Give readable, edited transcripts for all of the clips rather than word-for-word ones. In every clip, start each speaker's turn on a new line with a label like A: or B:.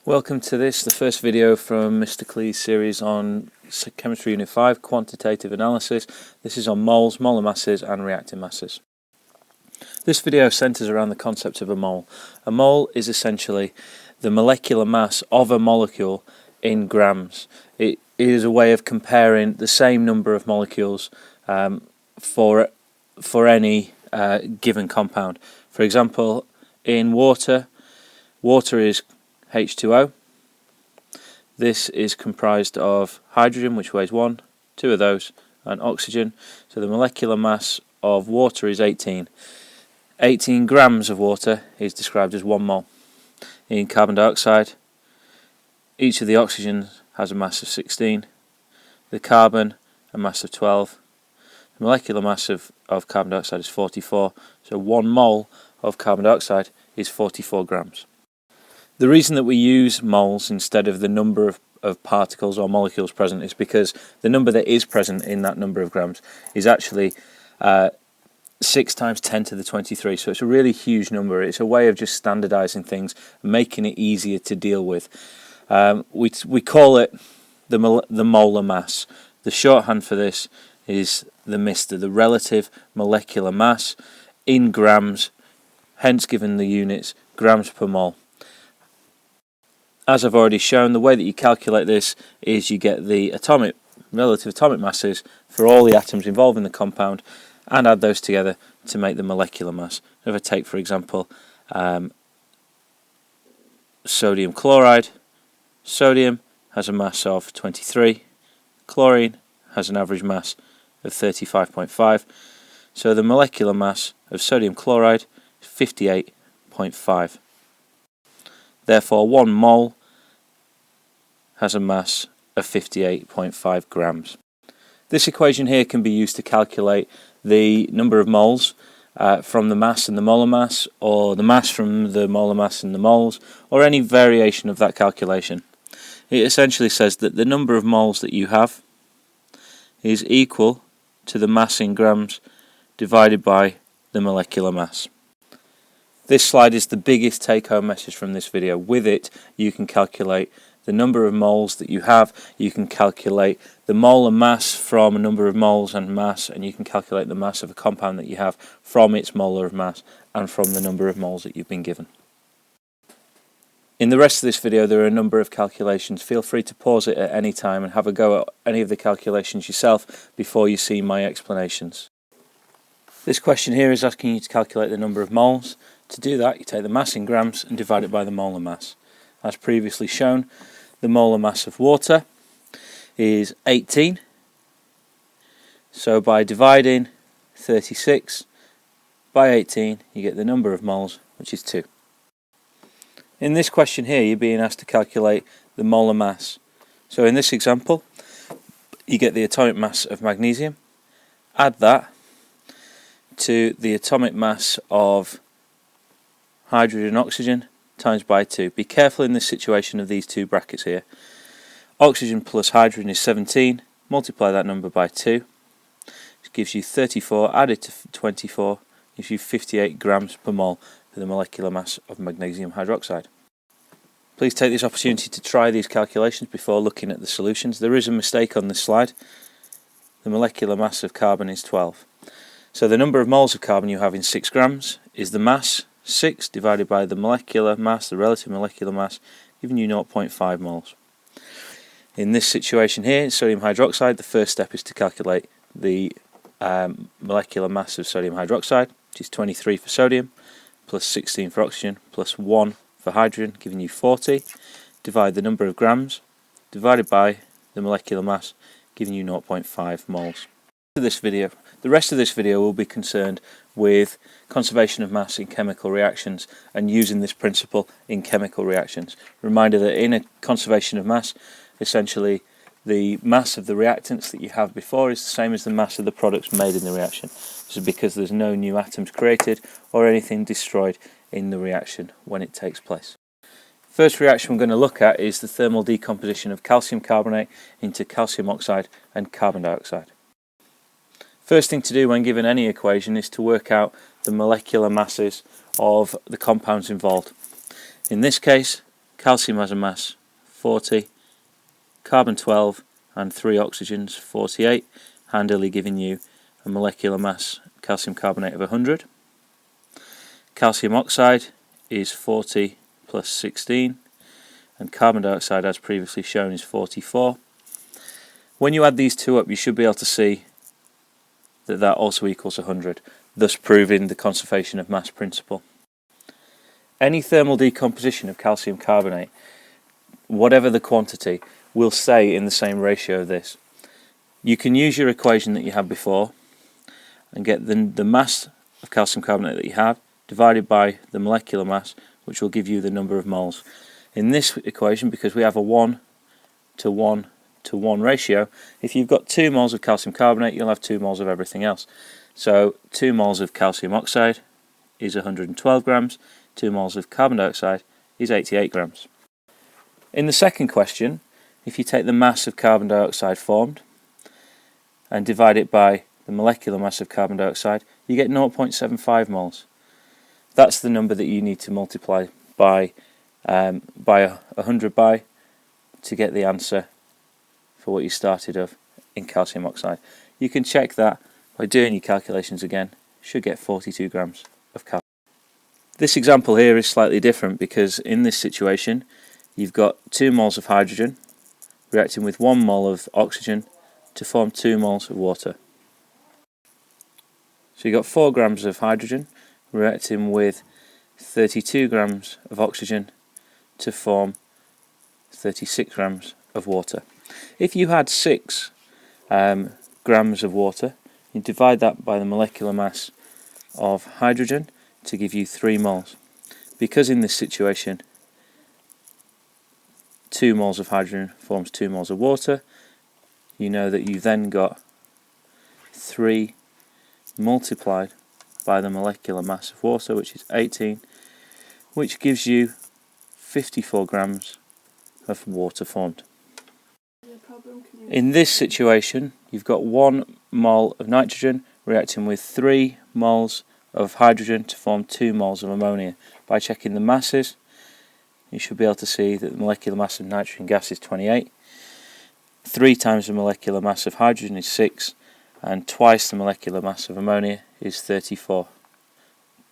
A: Welcome to the first video from Mr. Klee's series on Chemistry Unit 5, Quantitative Analysis. This is on moles, molar masses and reactant masses. This video centres around the concept of a mole. A mole is essentially the molecular mass of a molecule in grams. It is a way of comparing the same number of molecules for any given compound. For example, in water is H2O. This is comprised of hydrogen, which weighs 1, 2 of those, and oxygen. So the molecular mass of water is 18. 18 grams of water is described as 1 mole. In carbon dioxide, each of the oxygens has a mass of 16, the carbon a mass of 12. The molecular mass of carbon dioxide is 44, so 1 mole of carbon dioxide is 44 grams. The reason that we use moles instead of the number of particles or molecules present is because the number that is present in that number of grams is actually 6 times 10 to the 23, so it's a really huge number. It's a way of just standardizing things and making it easier to deal with. We call it the molar mass. The shorthand for this is the MR, the relative molecular mass in grams, hence given the units grams per mole. As I've already shown, the way that you calculate this is you get the relative atomic masses for all the atoms involved in the compound and add those together to make the molecular mass. If I take, for example, sodium chloride, sodium has a mass of 23, chlorine has an average mass of 35.5, so the molecular mass of sodium chloride is 58.5. Therefore, 1 mole has a mass of 58.5 grams. This equation here can be used to calculate the number of moles from the mass and the molar mass, or the mass from the molar mass and the moles, or any variation of that calculation. It essentially says that the number of moles that you have is equal to the mass in grams divided by the molecular mass. This slide is the biggest take-home message from this video. With it, you can calculate the number of moles that you have, you can calculate the molar mass from a number of moles and mass, and you can calculate the mass of a compound that you have from its molar of mass and from the number of moles that you've been given. In the rest of this video there are a number of calculations. Feel free to pause it at any time and have a go at any of the calculations yourself before you see my explanations. This question here is asking you to calculate the number of moles. To do that, you take the mass in grams and divide it by the molar mass. As previously shown, the molar mass of water is 18. So by dividing 36 by 18, you get the number of moles, which is 2. In this question here, you're being asked to calculate the molar mass. So in this example, you get the atomic mass of magnesium. Add that to the atomic mass of hydrogen and oxygen times by 2. Be careful in this situation of these two brackets here. Oxygen plus hydrogen is 17. Multiply that number by 2. It gives you 34. Added to 24 gives you 58 grams per mole for the molecular mass of magnesium hydroxide. Please take this opportunity to try these calculations before looking at the solutions. There is a mistake on this slide. The molecular mass of carbon is 12. So the number of moles of carbon you have in 6 grams is the mass, 6 divided by the molecular mass, the relative molecular mass, giving you 0.5 moles. In this situation here, sodium hydroxide, the first step is to calculate the molecular mass of sodium hydroxide, which is 23 for sodium, plus 16 for oxygen, plus 1 for hydrogen, giving you 40. Divide the number of grams, divided by the molecular mass, giving you 0.5 moles. The rest of this video will be concerned with conservation of mass in chemical reactions and using this principle in chemical reactions. Reminder that in a conservation of mass, essentially the mass of the reactants that you have before is the same as the mass of the products made in the reaction. This is because there's no new atoms created or anything destroyed in the reaction when it takes place. First reaction we're going to look at is the thermal decomposition of calcium carbonate into calcium oxide and carbon dioxide. First thing to do when given any equation is to work out the molecular masses of the compounds involved. In this case, calcium has a mass 40, carbon 12 and 3 oxygens 48, handily giving you a molecular mass calcium carbonate of 100. Calcium oxide is 40 plus 16, and carbon dioxide, as previously shown, is 44. When you add these two up, you should be able to see that that also equals 100, thus proving the conservation of mass principle. Any thermal decomposition of calcium carbonate, whatever the quantity, will stay in the same ratio of this. You can use your equation that you had before and get the mass of calcium carbonate that you have divided by the molecular mass, which will give you the number of moles. In this equation, because we have a 1 to 1 to 1 ratio, if you've got 2 moles of calcium carbonate, you'll have 2 moles of everything else. So 2 moles of calcium oxide is 112 grams, 2 moles of carbon dioxide is 88 grams. In the second question, if you take the mass of carbon dioxide formed and divide it by the molecular mass of carbon dioxide, you get 0.75 moles. That's the number that you need to multiply by 100 by to get the answer for what you started of in calcium oxide. You can check that by doing your calculations again. You should get 42 grams of calcium. This example here is slightly different because in this situation you've got 2 moles of hydrogen reacting with 1 mole of oxygen to form 2 moles of water. So you've got 4 grams of hydrogen reacting with 32 grams of oxygen to form 36 grams of water. If you had 6 grams of water, you divide that by the molecular mass of hydrogen to give you 3 moles. Because in this situation 2 moles of hydrogen forms 2 moles of water, you know that you then got 3 multiplied by the molecular mass of water, which is 18, which gives you 54 grams of water formed. In this situation, you've got 1 mole of nitrogen reacting with 3 moles of hydrogen to form 2 moles of ammonia. By checking the masses, you should be able to see that the molecular mass of nitrogen gas is 28, 3 times the molecular mass of hydrogen is 6, and twice the molecular mass of ammonia is 34.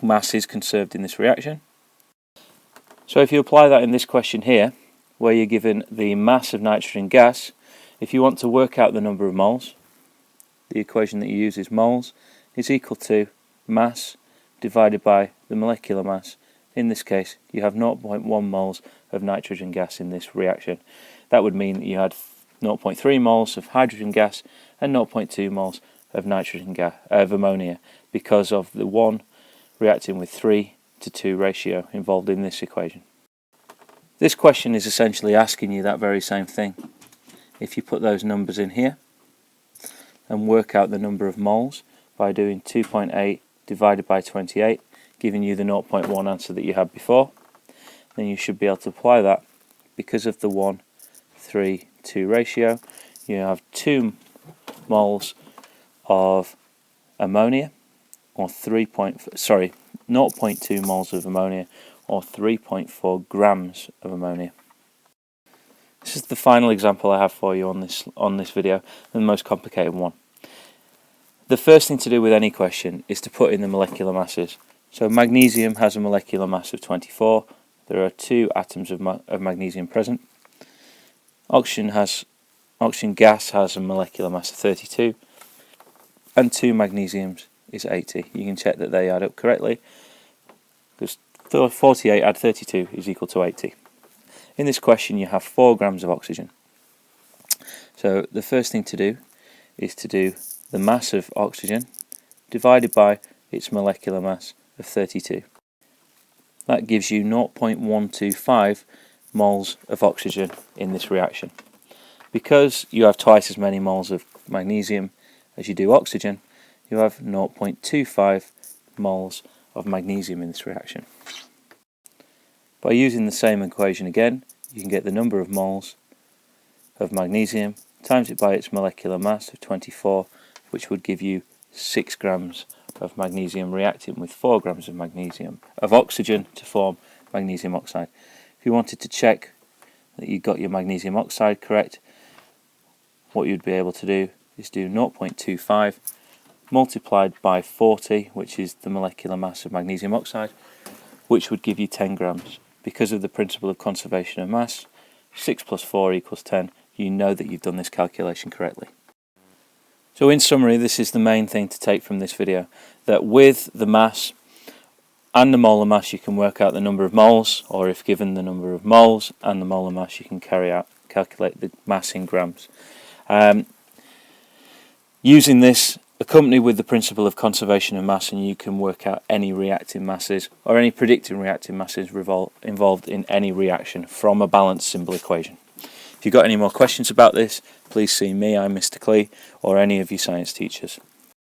A: Mass is conserved in this reaction. So if you apply that in this question here, where you're given the mass of nitrogen gas, if you want to work out the number of moles, the equation that you use is moles is equal to mass divided by the molecular mass. In this case, you have 0.1 moles of nitrogen gas in this reaction. That would mean that you had 0.3 moles of hydrogen gas and 0.2 moles of nitrogen gas of ammonia, because of the 1 reacting with 3 to 2 ratio involved in this equation. This question is essentially asking you that very same thing. If you put those numbers in here and work out the number of moles by doing 2.8 divided by 28, giving you the 0.1 answer that you had before, then you should be able to apply that. Because of the 1, 3, 2 ratio, you have 2 moles of ammonia, or 0.2 moles of ammonia, or 3.4 grams of ammonia. This is the final example I have for you on this video, the most complicated one. The first thing to do with any question is to put in the molecular masses. So magnesium has a molecular mass of 24. There are 2 atoms of magnesium present. Oxygen gas has a molecular mass of 32, and 2 magnesiums is 80. You can check that they add up correctly, because 48 add 32 is equal to 80. In this question you have 4 grams of oxygen. So the first thing to do is to do the mass of oxygen divided by its molecular mass of 32. That gives you 0.125 moles of oxygen in this reaction. Because you have twice as many moles of magnesium as you do oxygen, you have 0.25 moles of magnesium in this reaction. By using the same equation again, you can get the number of moles of magnesium, times it by its molecular mass of 24, which would give you 6 grams of magnesium reacting with 4 grams of oxygen to form magnesium oxide. If you wanted to check that you got your magnesium oxide correct, what you'd be able to do is do 0.25 multiplied by 40, which is the molecular mass of magnesium oxide, which would give you 10 grams. Because of the principle of conservation of mass, 6 plus 4 equals 10, you know that you've done this calculation correctly. So in summary, this is the main thing to take from this video, that with the mass and the molar mass you can work out the number of moles, or if given the number of moles and the molar mass you can calculate the mass in grams. Using this accompanied with the principle of conservation of mass, and you can work out any reacting masses or any predicting reacting masses involved in any reaction from a balanced symbol equation. If you've got any more questions about this, please see me, I'm Mr. Clee, or any of your science teachers.